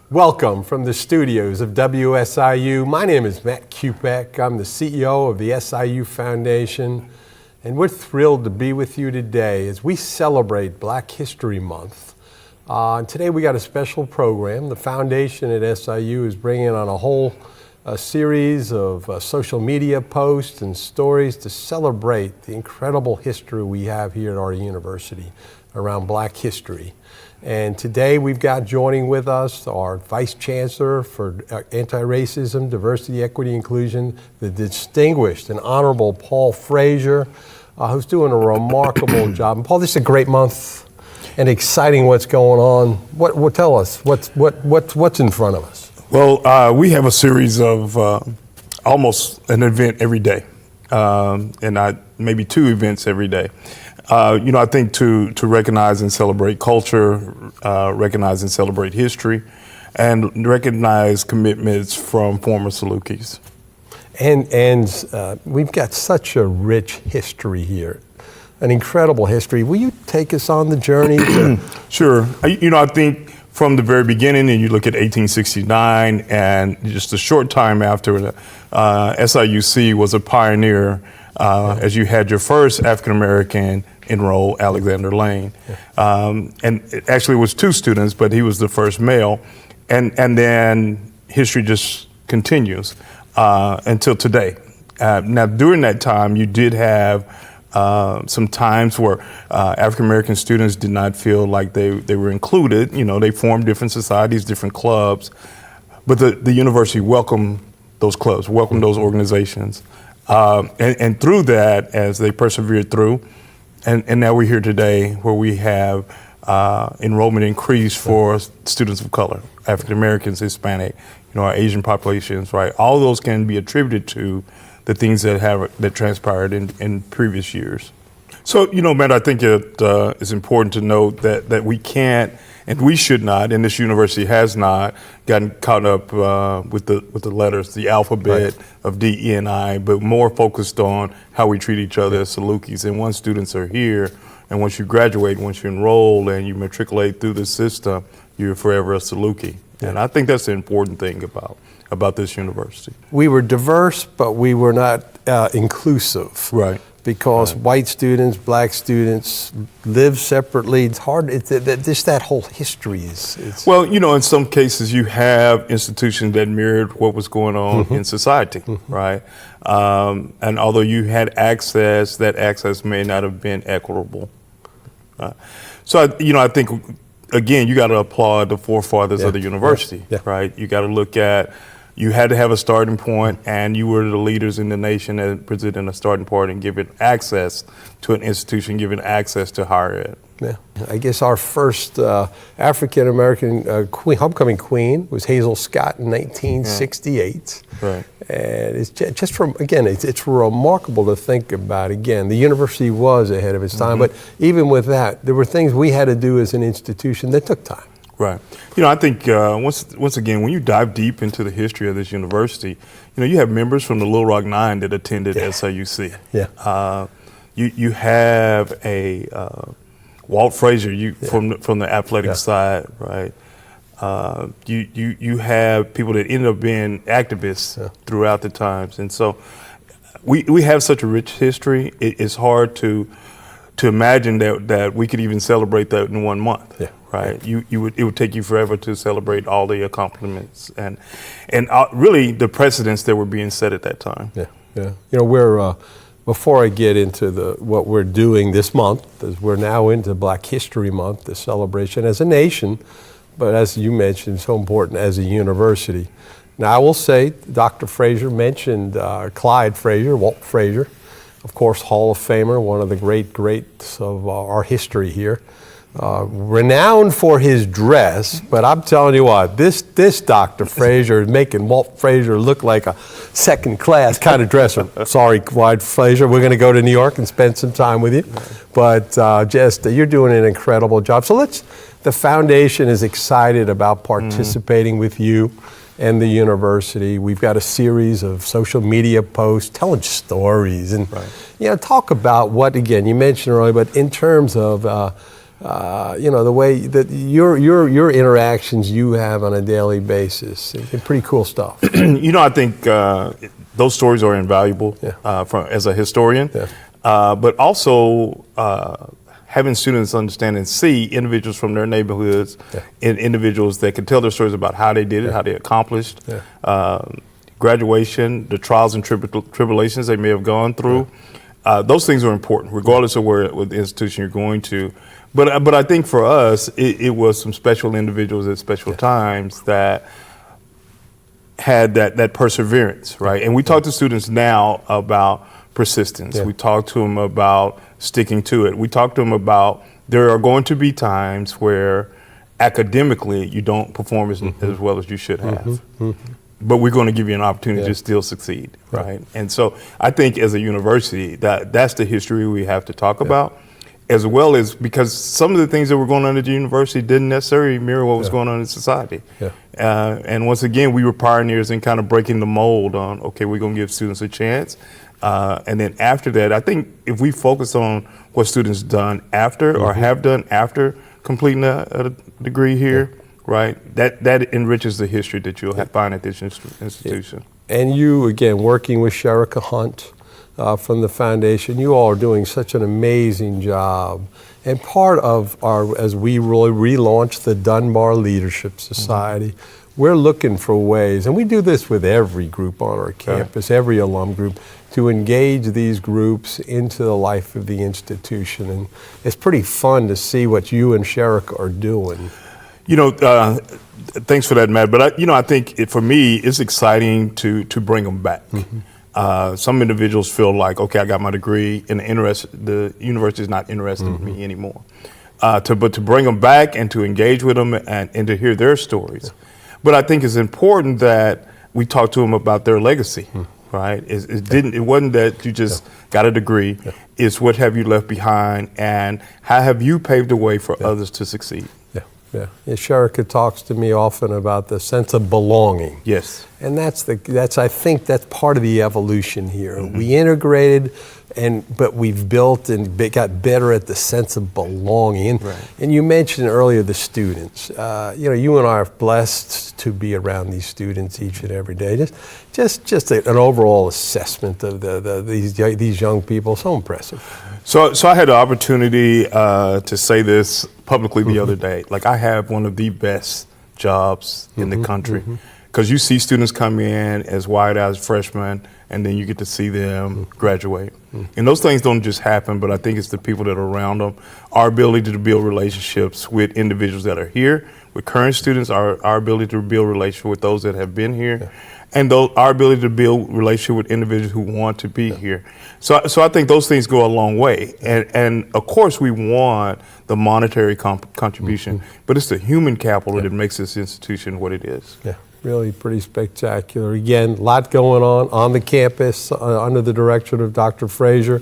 Welcome from the studios of WSIU. My name is Matt Kupec. I'm the CEO of the SIU Foundation, and we're thrilled to be with you today as we celebrate Black History Month. Today we got a special program. The foundation at SIU is bringing on a whole series of social media posts and stories to celebrate the incredible history we have here at our university around Black history. And today we've got joining with us our Vice Chancellor for Anti-Racism, Diversity, Equity, Inclusion, the distinguished and honorable Paul Frazier, who's doing a remarkable job. And Paul, this is a great month and exciting what's going on. Tell us, what's in front of us? Well, we have a series of almost an event every day, and maybe two events every day. I think to recognize and celebrate culture, recognize and celebrate history, and recognize commitments from former Salukis. And we've got such a rich history here, an incredible history. Will you take us on the journey? Sure. I think from the very beginning, and you look at 1869, and just a short time after, SIUC was a pioneer as you had your first African-American enroll, Alexander Lane. And it actually was two students, but he was the first male. And then history just continues until today. Now, during that time, you did have some times where African-American students did not feel like they were included. They formed different societies, different clubs, but the university welcomed those clubs, welcomed those organizations. And through that, as they persevered through, and now we're here today where we have enrollment increase for students of color, African Americans, Hispanic, our Asian populations, right? All those can be attributed to the things that transpired in previous years. So, Matt, I think it's important to note that we can't, and we should not, and this university has not gotten caught up with the letters, the alphabet of D, E, and I, but more focused on how we treat each other as Salukis. And once students are here, and once you graduate, once you enroll and you matriculate through the system, you're forever a Saluki. Yeah. And I think that's the important thing about this university. We were diverse, but we were not inclusive. Right. Because white students, black students live separately. It's hard. Just that whole history is. Well, in some cases you have institutions that mirrored what was going on in society, right? And although you had access, that access may not have been equitable. So, I think, again, you got to applaud the forefathers of the university, right? You got to look at. You had to have a starting point, and you were the leaders in the nation that presented a starting point and giving access to an institution, giving access to higher ed. Yeah, I guess our first African-American homecoming queen was Hazel Scott in 1968. Yeah. Right. And it's just it's remarkable to think about. Again, the university was ahead of its time, but even with that, there were things we had to do as an institution that took time. Right. I think once again, when you dive deep into the history of this university, you have members from the Little Rock Nine that attended SIUC. Yeah. You have a Walt Frazier from the athletic side, right? You have people that ended up being activists throughout the times, and so we have such a rich history. It's hard to imagine that we could even celebrate that in 1 month. Yeah. Right, it would take you forever to celebrate all the accomplishments and really the precedents that were being set at that time. Yeah. We're before I get into what we're doing this month, as we're now into Black History Month, the celebration as a nation, but as you mentioned, so important as a university. Now, I will say, Dr. Frazier mentioned Clyde Frazier, Walt Frazier, of course, Hall of Famer, one of the greats of our history here. Renowned for his dress, but I'm telling you what, this Dr. Frazier is making Walt Frazier look like a second-class kind of dresser. Sorry, Clyde Frazier, we're going to go to New York and spend some time with you, but you're doing an incredible job. So the foundation is excited about participating with you and the university. We've got a series of social media posts telling stories and talk about what, again, you mentioned earlier, but in terms of the way that your interactions you have on a daily basis. It's pretty cool stuff. I think those stories are invaluable as a historian, but also having students understand and see individuals from their neighborhoods and individuals that can tell their stories about how they did it, how they accomplished graduation, the trials and tribulations they may have gone through. Those things are important, regardless of what institution you're going to. But I think for us, it was some special individuals at special times that had that perseverance, right? And we talk to students now about persistence. We talk to them about sticking to it. We talk to them about there are going to be times where academically you don't perform as well as you should have. But we're going to give you an opportunity to still succeed, right? And so I think as a university, that's the history we have to talk about, as well as because some of the things that were going on at the university didn't necessarily mirror what was going on in society. And once again, we were pioneers in kind of breaking the mold on, okay, we're going to give students a chance. And then after that, I think if we focus on what students done after or have done after completing a degree here, right, that enriches the history that you'll find at this institution. And you, again, working with Sherika Hunt from the foundation, you all are doing such an amazing job. And part of as we really relaunch the Dunbar Leadership Society, we're looking for ways, and we do this with every group on our campus, every alum group, to engage these groups into the life of the institution. And it's pretty fun to see what you and Sherika are doing. Thanks for that, Matt. But I think for me, it's exciting to bring them back. Some individuals feel like, okay, I got my degree, and the university is not interested in me anymore. But to bring them back and to engage with them and to hear their stories. But I think it's important that we talk to them about their legacy, right? It wasn't that you just got a degree. It's what have you left behind, and how have you paved the way for others to succeed. Sherika talks to me often about the sense of belonging. Yes. And I think that's part of the evolution here. We integrated, but we've built and got better at the sense of belonging. And you mentioned earlier the students. You and I are blessed to be around these students each and every day. Just an overall assessment of these young people. So impressive. So I had the opportunity to say this publicly the other day. Like, I have one of the best jobs in the country, because you see students come in as wide-eyed freshmen, and then you get to see them graduate. And those things don't just happen, but I think it's the people that are around them, our ability to build relationships with individuals that are here, with current students, our ability to build relationships with those that have been here, and our ability to build relationship with individuals who want to be here. So I think those things go a long way. And of course we want the monetary contribution, but it's the human capital that makes this institution what it is. Really pretty spectacular. Again, a lot going on the campus under the direction of Dr. Frazier.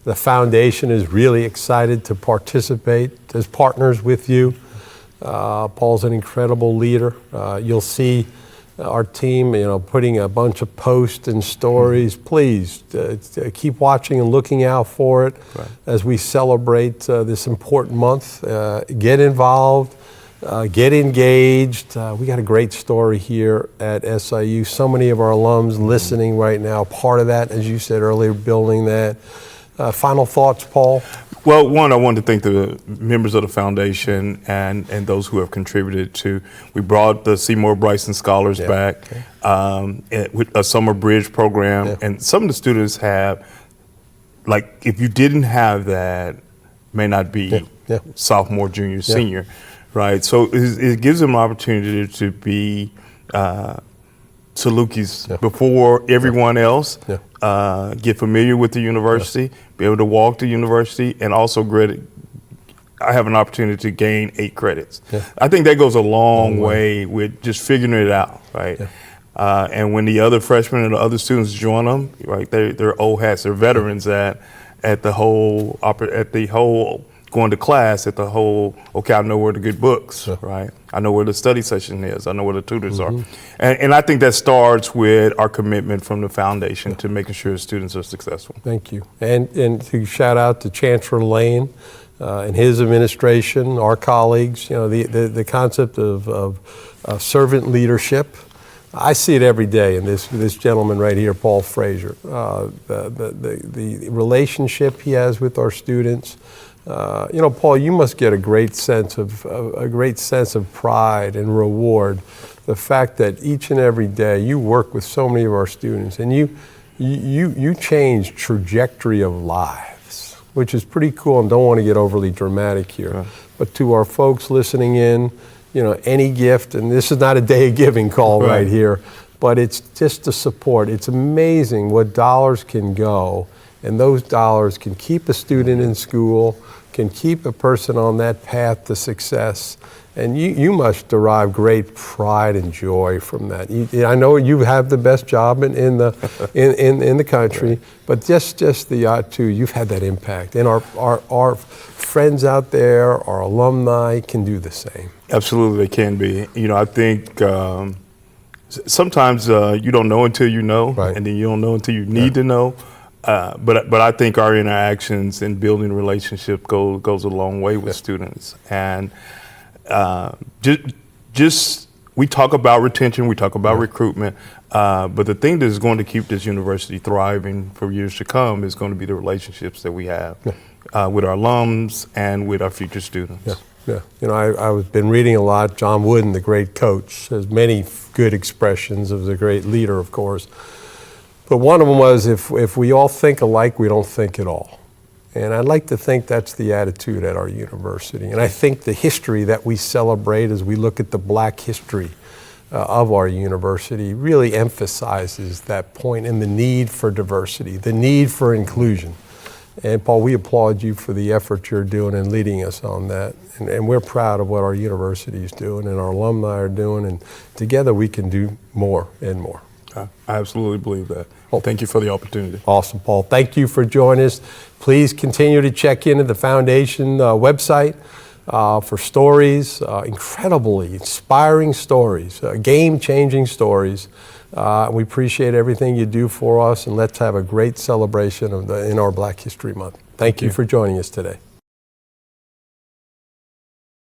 The foundation is really excited to participate as partners with you. Paul's an incredible leader. You'll see our team, putting a bunch of posts and stories. Please keep watching and looking out for it as we celebrate this important month. Get involved, get engaged. We got a great story here at SIU. So many of our alums listening right now, part of that, as you said earlier, building that. Final thoughts, Paul? Well, one, I wanted to thank the members of the foundation and those who have contributed to. We brought the Seymour Bryson Scholars back with a summer bridge program. And some of the students have, like, if you didn't have that, may not be sophomore, junior, senior, right? So it gives them an opportunity to be Salukis before everyone else, get familiar with the university, be able to walk to university, and also I have an opportunity to gain 8 credits. I think that goes a long way with just figuring it out, right? And when the other freshmen and the other students join them, right, they're old hats, they're veterans at the whole going to class at the whole, okay, I know where to get books, right? I know where the study session is. I know where the tutors are. And I think that starts with our commitment from the foundation to making sure students are successful. Thank you. And to shout out to Chancellor Lane and his administration, our colleagues, the concept of servant leadership. I see it every day in this gentleman right here, Paul Frazier. The relationship he has with our students. Paul, you must get a great sense of pride and reward. The fact that each and every day you work with so many of our students, and you change trajectory of lives, which is pretty cool. And don't want to get overly dramatic here, but to our folks listening in, any gift, and this is not a day of giving call right here, but it's just the support. It's amazing what dollars can go, and those dollars can keep a student in school, can keep a person on that path to success. And you must derive great pride and joy from that. I know you have the best job in the country, but just you've had that impact. And our friends out there, our alumni can do the same. Absolutely, they can be. I think sometimes you don't know until you know, and then you don't know until you need to know. But I think our interactions and building relationship goes a long way with students. And we talk about retention, we talk about recruitment, but the thing that is going to keep this university thriving for years to come is going to be the relationships that we have with our alums and with our future students. Yeah, I've been reading a lot. John Wooden, the great coach, has many good expressions of the great leader, of course. But one of them was, if we all think alike, we don't think at all. And I'd like to think that's the attitude at our university. And I think the history that we celebrate as we look at the Black history of our university really emphasizes that point and the need for diversity, the need for inclusion. And Paul, we applaud you for the effort you're doing and leading us on that. And we're proud of what our university is doing and our alumni are doing. And together we can do more and more. I absolutely believe that. Thank you for the opportunity. Awesome, Paul. Thank you for joining us. Please continue to check into the foundation website for stories, incredibly inspiring stories, game-changing stories. We appreciate everything you do for us, and let's have a great celebration in our Black History Month. Thank you for joining us today.